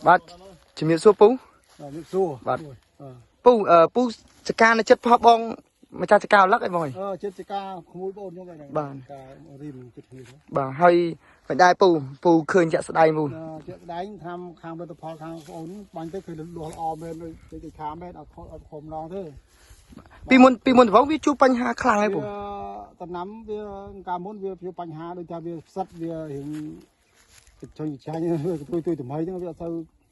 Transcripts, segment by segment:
បាទជំរាបសួរពូ សួរ បាទពូចកានៅចិត្តផោះបងម្ចាស់ចកាអលឹកអីបងចិត្តចកាក្មួយបងខ្ញុំហ្នឹងបាទការរៀនចិត្តគ្នាបាទហើយមិនដែរពូឃើញជាក់ស្ដែងពូជាក់ស្ដែងខាងផលិតផលខាងបងអូនបាញ់ទៅគឺលក់ល្អមែនទៅខាងមែនអត់ខំឡងទេពីមុនដំបូងវាជួបបញ្ហាខ្លាំងហើយពូតំណាំវាកាលមុនវាជួបបញ្ហាដូចថាវាផ្សិតវារៀងចុញចាញ់ទួយតម្រៃហ្នឹងវាអត់ទៅ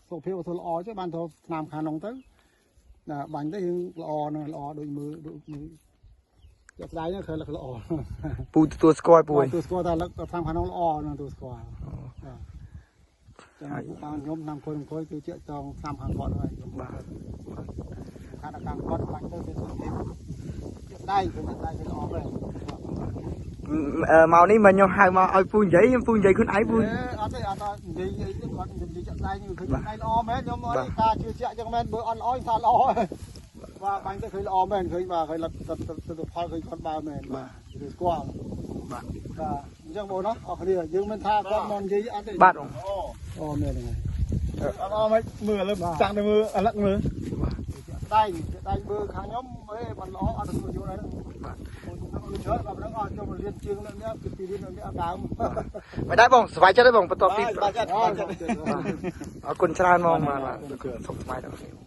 សុខភាពអត់ទៅល្អទេបានទៅឆ្នាំខាងនោះទៅបាញ់ទៅយើងល្អនឹងល្អដូចមើលជាក់ស្ដែងហ្នឹងឃើញល្អពូទទួលស្គាល់ពូទទួលស្គាល់តែឆ្នាំខាងនោះល្អនឹងទទួលស្គាល់ចាំបានខ្ញុំឆ្នាំអង្គុយគឺជាចងឆ្នាំខាងគាត់ហើយបាទខាងខាងគាត់បាញ់ទៅវាសុខភាពជាក់ស្ដែងគឺល្អមែនមកនេះមកខ្ញុំហៅមកឲ្យពូនិយាយខ្ញុំពូនិយាយខ្លួនឯងពូអត់ទេអត់និយាយអីទេគាត់និយាយចាក់ស្ដែងគឺឃើញល្អមែនខ្ញុំអត់ការជឿជាក់ចឹងមែនបើអត់ល្អថាល្អបាទបាញ់ទៅឃើញល្អមែនឃើញបាទឃើញលទ្ធផលឃើញគាត់បើមែនបាទឬស្គាល់បាទអញ្ចឹងបងណាអរគ្នាយើងមិនថាគាត់មកនិយាយអត់ទេបាទអូមែនហ្នឹងអត់មិនមើលឥឡូវចាំទៅមើលឥឡូវមើលដៃមើលខាងខ្ញុំអេមិនល្អអត់ទទួលយកដែរបាទច្រើនបាទហ្នឹងអត់ចូលរៀនជាងនេះពីរៀននេះអត់ដើមមិនដែរបងសុខចិត្តទេបងបន្ទាប់ពីបាទចិត្តអរគុណច្រើនហ្មងបាទសុខសប្បាយដល់